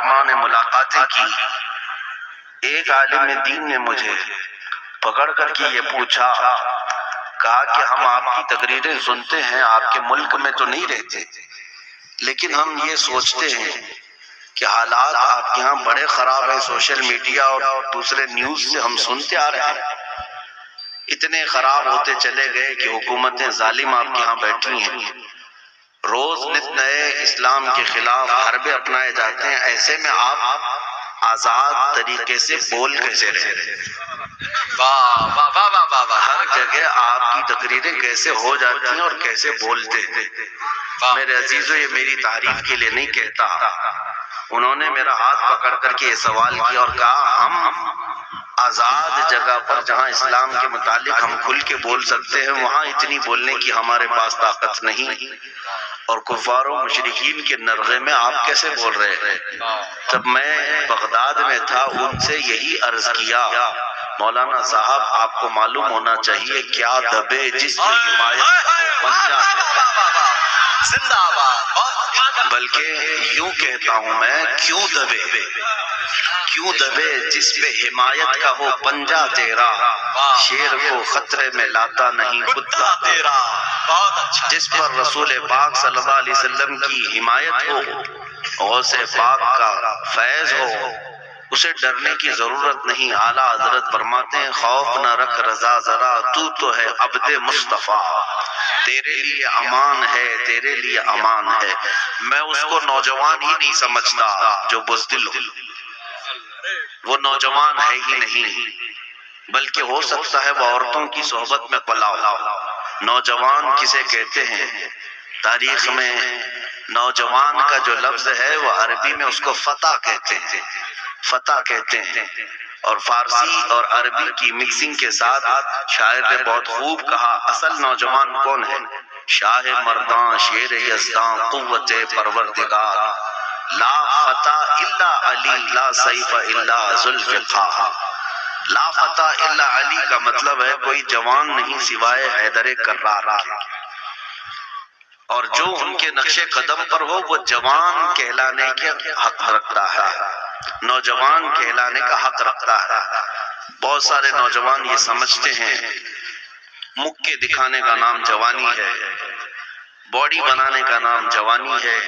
علماء نے ملاقاتیں کی. ایک عالم دین نے مجھے پکڑ کر کے یہ پوچھا، کہا کہ ہم آپ کی تقریریں سنتے ہیں، آپ کے ملک میں تو نہیں رہتے، لیکن ہم یہ سوچتے ہیں کہ حالات آپ کے ہاں بڑے خراب ہیں، سوشل میڈیا اور دوسرے نیوز سے ہم سنتے آ رہے ہیں، اتنے خراب ہوتے چلے گئے کہ حکومتیں ظالم آپ کے ہاں بیٹھی ہیں، روز نت نئے اسلام کے خلاف حربے اپنائے جاتے ہیں، ایسے میں آپ آزاد طریقے سے بول کیسے رہے؟ ہر جگہ آپ کی تقریریں کیسے ہو جاتی ہیں اور کیسے بولتے ہیں؟ میرے عزیزو، یہ میری تعریف کے لیے نہیں کہتا. انہوں نے میرا ہاتھ پکڑ کر کے یہ سوال کیا اور کہا، ہم آزاد جگہ پر جہاں اسلام کے متعلق ہم کھل کے بول سکتے ہیں، وہاں اتنی بولنے کی ہمارے پاس طاقت نہیں، اور کفار و مشرکین کے نرغے میں آپ کیسے بول رہے ہیں؟ تب میں بغداد میں تھا، ان سے یہی عرض کیا، مولانا صاحب آپ کو معلوم ہونا چاہیے کیا دبے جس میں حمایت پنجہ زندہ آباد، بلکہ یوں کہتا ہوں میں، کیوں دبے جس پہ حمایت کا وہ پنجہ تیرا، شیر کو خطرے میں لاتا نہیں کتا تیرا. جس پر رسول پاک صلی اللہ علیہ وسلم کی حمایت ہو، غوث پاک کا فیض ہو، اسے ڈرنے کی ضرورت نہیں. اعلیٰ حضرت فرماتے ہیں، خوف نہ رکھ رضا ذرا، تو ہے عبد مصطفیٰ، تیرے لیے امان ہے، تیرے لیے امان ہے. میں اس کو نوجوان ہی نہیں سمجھتا جو بزدل ہو، وہ نوجوان ہے ہی نہیں، بلکہ ہو سکتا ہے وہ عورتوں کی صحبت میں پلا ہو. نوجوان کسے کہتے ہیں؟ تاریخ میں نوجوان کا جو لفظ ہے وہ عربی میں اس کو فتح کہتے ہیں، اور فارسی اور عربی کی مکسنگ کے ساتھ شاعر نے بہت خوب کہا، اصل نوجوان کون ہے؟ شاہ مردان، شیر یزدان، قوت پروردگار، لا فتح الا علی، لا سیف الا ذوالفقار. لا فتح الا علی کا مطلب ہے کوئی جوان نہیں سوائے حیدر کرار کے، اور جو ان کے نقش قدم پر ہو وہ جوان کہلانے کے حق رکھتا ہے، نوجوان کہلانے کا حق رکھتا ہے. بہت سارے نوجوان یہ سمجھتے ہیں مکے دکھانے کا نام جوانی ہے، باڈی بنانے کا نام جوانی ہے،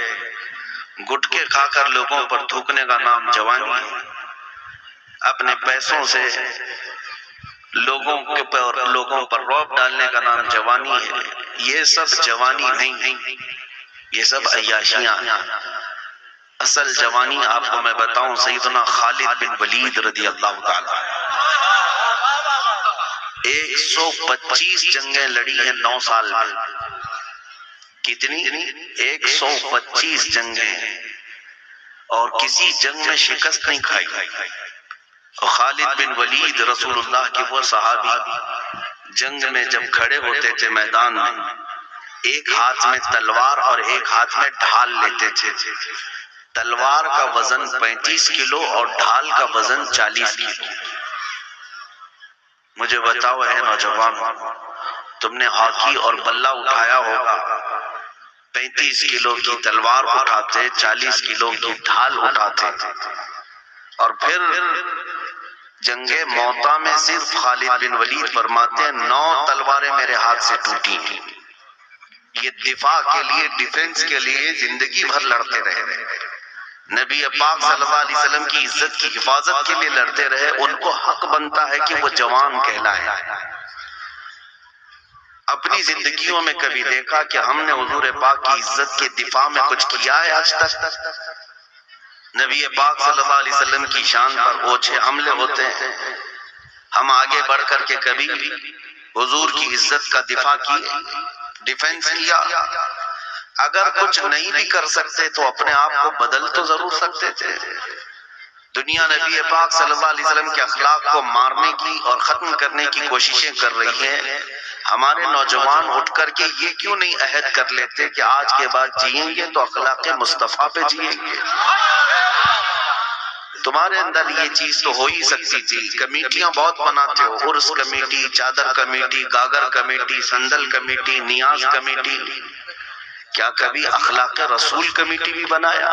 گٹکے کھا کر لوگوں پر تھوکنے کا نام جوانی ہے، اپنے پیسوں سے لوگوں پر رعب ڈالنے کا نام جوانی ہے. یہ سب جوانی نہیں، یہ سب عیاشیاں ہیں. اصل جوانی آپ کو میں بتاؤں، سیدنا خالد بن ولید رضی اللہ تعالیٰ 125 جنگیں لڑی ہیں 9 سال میں. کتنی؟ 125 جنگیں، اور کسی جنگ میں شکست نہیں کھائی. خالد بن ولید رسول اللہ کے وہ صحابی جنگ میں جب کھڑے ہوتے تھے میدان میں، ایک ہاتھ میں تلوار اور ایک ہاتھ میں ڈھال لیتے تھے. تلوار کا وزن 35 کلو اور ڈھال کا وزن 40 کلو. مجھے بتاؤ اے نوجوان، تم نے ہاکی اور بلہ اٹھایا ہوگا، 35 کلو کی تلوار اٹھاتے، 40 کلو کی ڈھال اٹھاتے، اور پھر جنگ موتا میں صرف خالد بن ولید فرماتے ہیں 9 تلواریں میرے ہاتھ سے ٹوٹی ہیں. یہ دفاع کے لیے، ڈیفنس کے لیے زندگی بھر لڑتے رہے، نبی پاک صلی اللہ علیہ وسلم کی عزت کی حفاظت کے لیے لڑتے رہے. ان کو حق بنتا ہے کہ وہ جوان کہلائے. اپنی زندگیوں میں کبھی دیکھا کہ ہم نے حضور پاک کی عزت کے دفاع میں کچھ کیا ہے آج تک؟ نبی پاک صلی اللہ علیہ وسلم کی شان پر اوچھے حملے ہوتے ہیں. ہم آگے بڑھ کر کے کبھی حضور کی عزت کا دفاع کیے، ڈیفنس کیا؟ اگر کچھ نہیں بھی کر سکتے تو اپنے آپ کو بدل تو ضرور سکتے تھے. دنیا نبی پاک صلی اللہ علیہ وسلم کے اخلاق کو مارنے کی اور ختم کرنے کی کوششیں کر رہی ہیں. ہمارے نوجوان اٹھ کر کے یہ کیوں نہیں عہد کر لیتے کہ آج کے بعد جئیں گے تو اخلاق مصطفیٰ پہ جئیں گے؟ تمہارے اندر یہ چیز تو ہو ہی سکتی تھی. کمیٹیاں بہت بناتے ہو، عرس کمیٹی، چادر کمیٹی، گاگر کمیٹی، سندل کمیٹی، نیاز کمیٹی. کیا کبھی اخلاق رسول کمیٹی بھی بنایا؟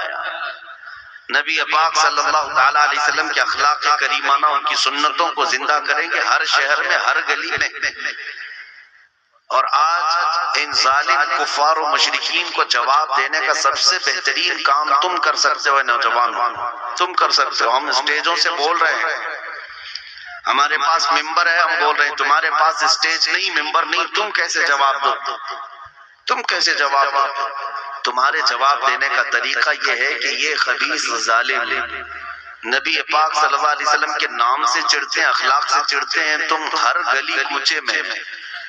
نبی پاک صلی اللہ تعالیٰ علیہ وسلم کے اخلاق کریمانہ، ان کی سنتوں کو زندہ کریں گے ہر شہر میں، ہر گلی میں۔ اور آج ان ظالم کفار و مشرکین کو جواب دینے کا سب سے بہترین کام تم کر سکتے ہو نوجوانوں، تم کر سکتے ہو۔ ہم اسٹیجوں سے بول رہے ہیں، ہمارے پاس ممبر ہے، ہم بول رہے ہیں، تمہارے پاس اسٹیج نہیں، ممبر نہیں، تم کیسے جواب دو؟ تم کیسے جواب دو؟ تمہارے جواب دینے کا طریقہ یہ ہے کہ یہ خبیث ظالم نبی پاک صلی اللہ علیہ وسلم کے نام سے چڑھتے ہیں، اخلاق سے چڑھتے ہیں، تم ہر گلی کوچے میں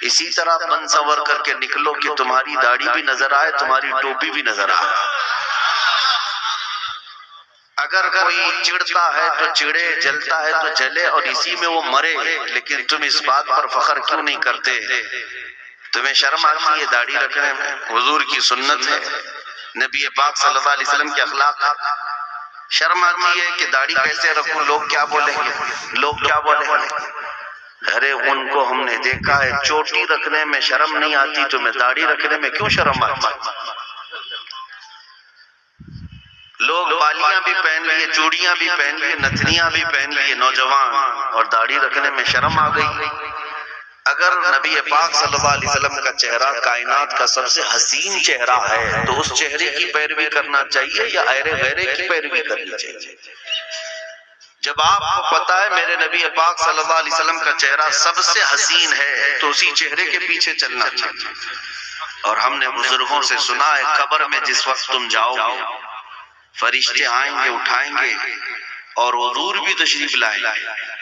اسی طرح بن سور کر کے نکلو کہ تمہاری داڑھی بھی نظر آئے، تمہاری ٹوپی بھی نظر آئے۔ اگر کوئی چڑھتا ہے تو چڑھے، جلتا ہے تو جلے اور اسی میں وہ مرے، لیکن تم اس بات پر فخر کیوں نہیں کرتے؟ تمہیں شرم آتی ہے داڑھی رکھنے میں؟ حضور کی سنت ہے، نبی پاک صلی اللہ علیہ وسلم کے اخلاق۔ شرم آتی ہے کہ داڑھی کیسے رکھوں، لوگ کیا بولیں گے، لوگ کیا بولیں گے؟ ارے ان کو ہم نے دیکھا ہے چوٹی رکھنے میں شرم نہیں آتی، تمہیں داڑھی رکھنے میں کیوں شرم آتی؟ لوگ بالیاں بھی پہن لیے، چوڑیاں بھی پہن لیے، نتھنیاں بھی پہن لیے نوجوان، اور داڑھی رکھنے میں شرم آ گئی۔ اگر نبی پاک صلی اللہ علیہ وسلم کا چہرہ کائنات کا سب سے حسین چہرہ ہے تو اس چہرے کی پیروی کرنا چاہیے یا غیرے کی پیروی کرنی چاہیے؟ جب آپ کو پتا ہے میرے نبی پاک صلی اللہ علیہ وسلم کا چہرہ سب سے حسین ہے تو اسی چہرے کے پیچھے چلنا چاہیے۔ اور ہم نے بزرگوں سے سنا ہے قبر میں جس وقت تم جاؤ گے فرشتے آئیں گے، اٹھائیں گے اور حضور بھی تشریف لائیں گے۔